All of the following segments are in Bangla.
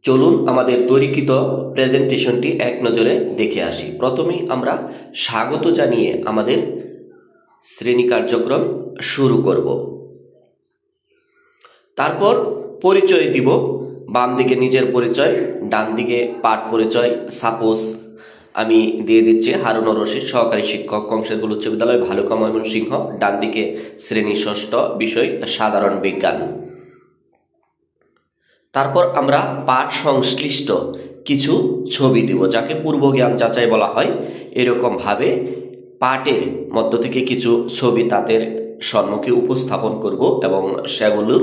চলুন আমাদের তৈরিকৃত প্রেজেন্টেশনটি এক নজরে দেখে আসি। প্রথমেই আমরা স্বাগত জানিয়ে আমাদের শ্রেণী কার্যক্রম শুরু করব। তারপর পরিচয় দিব। বাম দিকে নিজের পরিচয়, ডান দিকে পাঠ পরিচয়। সাপোজ আমি দিয়ে দিচ্ছি হারুনুর রশিদ, সহকারী শিক্ষক, কংসেরগুল উচ্চ বিদ্যালয়, ভালুকা, ময়মনসিংহ। ডান দিকে শ্রেণী ষষ্ঠ, বিষয় সাধারণ বিজ্ঞান। তারপর আমরা পাঠ সংশ্লিষ্ট কিছু ছবি দিব, যাকে পূর্বজ্ঞান যাচাই বলা হয়। এরকমভাবে পাঠের মধ্য থেকে কিছু ছবি তাদের সম্মুখে উপস্থাপন করব এবং সেগুলোর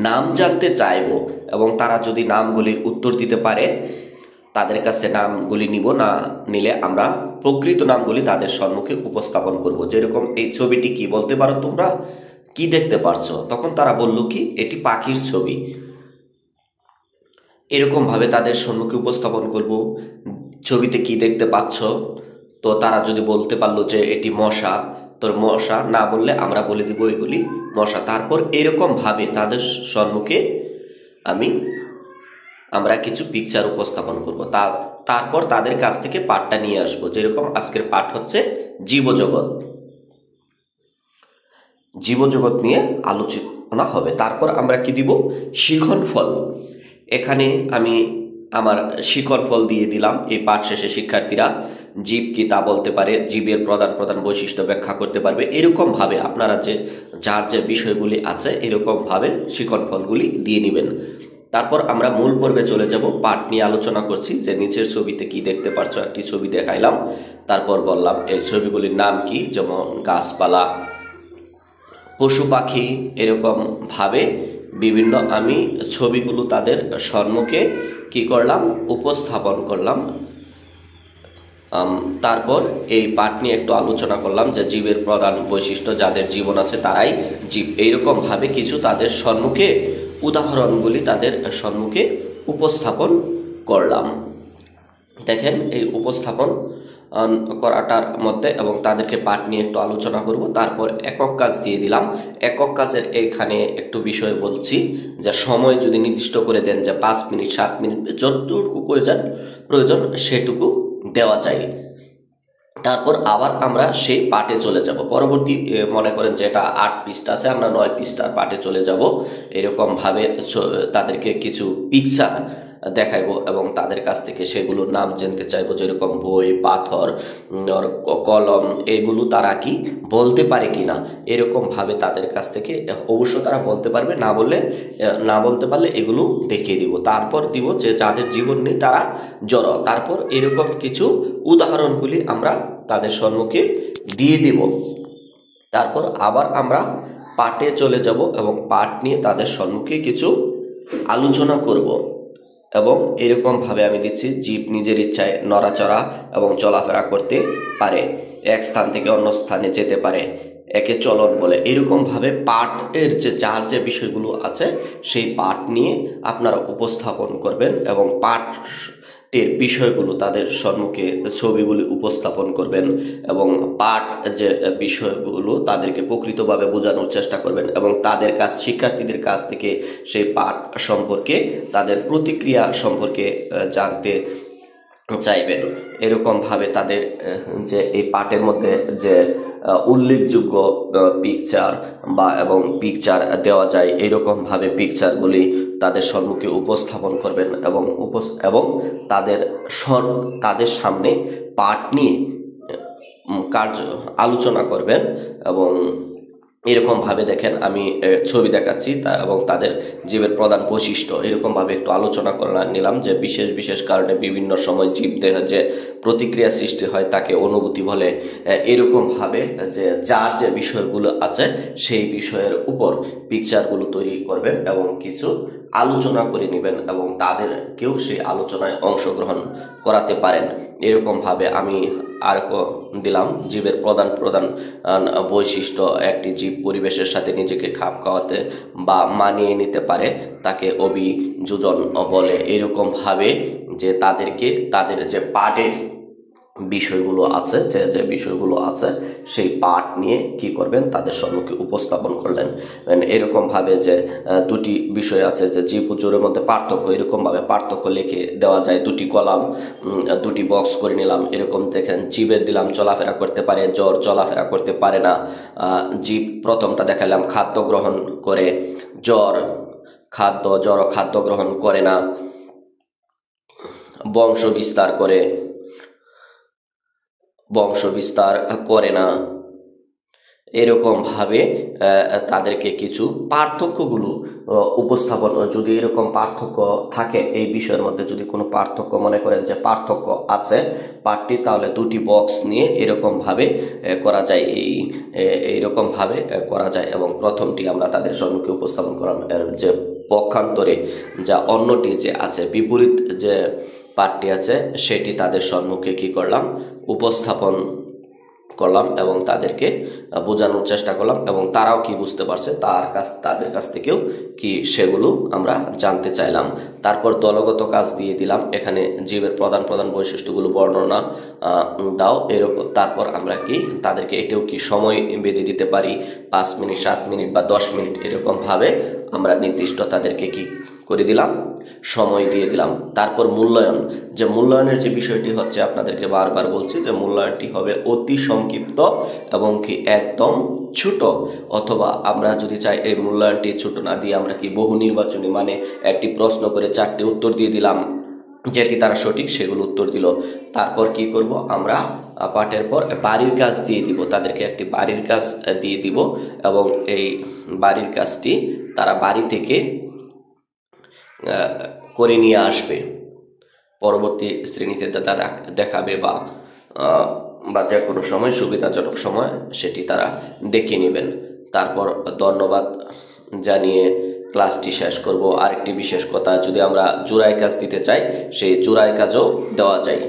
নাম জানতে চাইব, এবং তারা যদি নামগুলির উত্তর দিতে পারে তাদের কাছে নামগুলি নিব, না নিলে আমরা প্রকৃত নামগুলি তাদের সম্মুখে উপস্থাপন করব। যেরকম এই ছবিটি কি বলতে পারো তোমরা, কি দেখতে পারছো? তখন তারা বলল কি এটি পাখির ছবি। এরকমভাবে তাদের সম্মুখে উপস্থাপন করব। ছবিতে কি দেখতে পাচ্ছ? তো তারা যদি বলতে পারলো যে এটি মশা, তো মশা না বললে আমরা বলে দিব এগুলি মশা। তারপর এরকমভাবে তাদের সম্মুখে আমরা কিছু পিকচার উপস্থাপন করব। তারপর তাদের কাছ থেকে পাঠটা নিয়ে আসবো। যেরকম আজকের পাঠ হচ্ছে জীবজগৎ। জীবজগৎ নিয়ে আলোচনা হবে। তারপর আমরা কি দিব? শিখনফল। এখানে আমি আমার শিখনফল দিয়ে দিলাম। এই পাঠ শেষে শিক্ষার্থীরা জীব কি তা বলতে পারে, জীবের প্রধান প্রধান বৈশিষ্ট্য ব্যাখ্যা করতে পারবে। এরকমভাবে আপনারা যার যে বিষয়গুলি আছে এরকমভাবে শিখনফলগুলি দিয়ে নেবেন। তারপর আমরা মূল পর্বে চলে যাব। পাঠ নিয়ে আলোচনা করছি যে নিচের ছবিতে কি দেখতে পারছো, একটি ছবি দেখাইলাম। তারপর বললাম এই ছবিগুলির নাম কি, যেমন গাছপালা, পশু পাখি। এরকমভাবে বিভিন্ন আমি ছবিগুলো তাদের সম্মুখে কি করলাম, উপস্থাপন করলাম। তারপর এই পাঠ নিয়ে একটু আলোচনা করলাম যে জীবের প্রধান বৈশিষ্ট্য, যাদের জীবন আছে তারাই জীব। এইরকমভাবে কিছু তাদের সম্মুখে উদাহরণগুলি তাদের সম্মুখে উপস্থাপন করলাম। দেখেন এই উপস্থাপন করাটার মধ্যে এবং তাদেরকে পাঠ নিয়ে একটু আলোচনা করব। তারপর একক কাজ দিয়ে দিলাম। একক কাজের এখানে একটু বিষয় বলছি যে সময় যদি নির্দিষ্ট করে দেন যে 5 মিনিট 7 মিনিট যতটুকু প্রয়োজন সেটুকু দেওয়া যায়। তারপর আবার আমরা সেই পাঠে চলে যাব। পরবর্তী মনে করেন যে এটা 8 পৃষ্ঠা আছে, আমরা 9 পৃষ্ঠার পাঠে চলে যাব। এরকমভাবে তাদেরকে কিছু পিকচার দেখাইবো এবং তাদের কাছ থেকে সেগুলোর নাম জানতে চাইবো। যেরকম বই, পাথর, কলম, এগুলো তারা কি বলতে পারে কিনা। এরকমভাবে তাদের কাছ থেকে অবশ্য তারা বলতে পারবে, না বলতে পারলে এগুলো দেখিয়ে দিব। তারপর দিব যে যাদের জীবন নেই তারা জড়। তারপর এরকম কিছু উদাহরণগুলি আমরা তাদের সম্মুখে দিয়ে দিব। তারপর আবার আমরা পাঠে চলে যাব এবং পাঠ নিয়ে তাদের সম্মুখে কিছু আলোচনা করব। এবং এরকমভাবে আমি দিচ্ছি জীব নিজের ইচ্ছায় নড়াচড়া এবং চলাফেরা করতে পারে, এক স্থান থেকে অন্য স্থানে যেতে পারে, একে চলন বলে। এরকমভাবে পাঠের যার যে বিষয়গুলো আছে সেই পাঠ নিয়ে আপনারা উপস্থাপন করবেন এবং পাঠের বিষয়গুলো তাদের সম্মুখে ছবিগুলি উপস্থাপন করবেন এবং পাঠ যে বিষয়গুলো তাদেরকে প্রকৃতভাবে বোঝানোর চেষ্টা করবেন এবং শিক্ষার্থীদের কাছ থেকে সেই পাঠ সম্পর্কে তাদের প্রতিক্রিয়া সম্পর্কে জানতে চাইবেন। এরকমভাবে তাদের যে এই পাঠের মধ্যে যে উল্লেখযোগ্য পিকচার এবং পিকচার দেওয়া যায়, এইরকমভাবে পিকচারগুলি তাদের সম্মুখে উপস্থাপন করবেন এবং তাদের সামনে পাঠ নিয়ে আলোচনা করবেন। এবং এরকমভাবে দেখেন আমি ছবি দেখাচ্ছি এবং তাদের জীবের প্রধান বৈশিষ্ট্য এরকমভাবে একটু আলোচনা করে নিলাম যে বিশেষ বিশেষ কারণে বিভিন্ন সময় জীব দেহে যে প্রতিক্রিয়া সৃষ্টি হয় তাকে অনুভূতি বলে। এরকমভাবে যে যার যে বিষয়গুলো আছে সেই বিষয়ের উপর পিকচারগুলো তৈরি করবেন এবং কিছু আলোচনা করে নেবেন এবং তাদেরকেও সেই আলোচনায় অংশগ্রহণ করাতে পারেন। এরকমভাবে আমি আর দিলাম জীবের প্রধান প্রধান বৈশিষ্ট্য। একটি জীব পরিবেশের সাথে নিজেকে খাপ খাওয়াতে বা মানিয়ে নিতে পারে, তাকে অভিযোজন বলে। এরকমভাবে যে তাদের যে পাঠের বিষয়গুলো আছে, যে যে বিষয়গুলো আছে সেই পাঠ নিয়ে কি করবেন তাদের সম্মুখে উপস্থাপন করলেন। এরকমভাবে যে দুটি বিষয় আছে যে জীব ও জোরের মধ্যে পার্থক্য, এরকমভাবে পার্থক্য লিখে দেওয়া যায়। দুটি কলাম, দুটি বক্স করে নিলাম। এরকম দেখেন, জীবের দিলাম চলাফেরা করতে পারে, জ্বর চলাফেরা করতে পারে না। জীব প্রথমটা দেখালাম খাদ্য গ্রহণ করে, জ্বর খাদ্য গ্রহণ করে না, বংশ বিস্তার করে না। এরকমভাবে তাদেরকে কিছু পার্থক্যগুলো উপস্থাপন, যদি এরকম পার্থক্য থাকে এই বিষয়ের মধ্যে, যদি কোনো পার্থক্য মনে করেন যে পার্থক্য আছে পাঠটি, তাহলে দুটি বক্স নিয়ে এরকমভাবে করা যায়, এইরকমভাবে করা যায়। এবং প্রথমটি আমরা তাদের সম্মুখে উপস্থাপন করলাম। এর যে পক্ষান্তরে যা অন্যটি যে আছে, বিপরীত যে পাঠটি আছে, সেটি তাদের সম্মুখে কি করলাম, উপস্থাপন করলাম এবং তাদেরকে বোঝানোর চেষ্টা করলাম, এবং তারাও কি বুঝতে পারছে তাদের কাছ থেকেও কি সেগুলো আমরা জানতে চাইলাম। তারপর দলগত কাজ দিয়ে দিলাম, এখানে জীবের প্রধান বৈশিষ্ট্যগুলো বর্ণনা দাও, এরকম। তারপর আমরা কি তাদেরকে এটাও কি সময় বেঁধে দিতে পারি, 5 মিনিট, 7 মিনিট বা 10 মিনিট, এরকমভাবে আমরা নির্দিষ্ট তাদেরকে কি করে দিলাম, সময় দিয়ে দিলাম। তারপর মূল্যায়ন, যে মূল্যায়নের যে বিষয়টি হচ্ছে, আপনাদেরকে বারবার বলছি যে মূল্যায়নটি হবে অতি সংক্ষিপ্ত এবং কি একদম ছোট, অথবা আমরা যদি চাই এই মূল্যায়নটি ছোট না দিয়ে আমরা কি বহু নির্বাচনী, মানে একটি প্রশ্ন করে 4টি উত্তর দিয়ে দিলাম, যেটি তারা সঠিক সেগুলো উত্তর দিল। তারপর কি করব, আমরা পাঠের পর বাড়ির কাজ দিয়ে দিব, তাদেরকে একটি বাড়ির কাজ দিয়ে দিব, এবং এই বাড়ির কাজটি তারা বাড়ি থেকে করে নিয়ে আসবে, পরবর্তী শ্রেণীতে তারা দেখাবে, বা যে কোনো সময় সুবিধাজনক সময় সেটি তারা দেখে নেবেন। তারপর ধন্যবাদ জানিয়ে ক্লাসটি শেষ করব। আরেকটি বিশেষ কথা, যদি আমরা জোড়ায় কাজ দিতে চাই, সেই জোড়ায় কাজও দেওয়া যায়।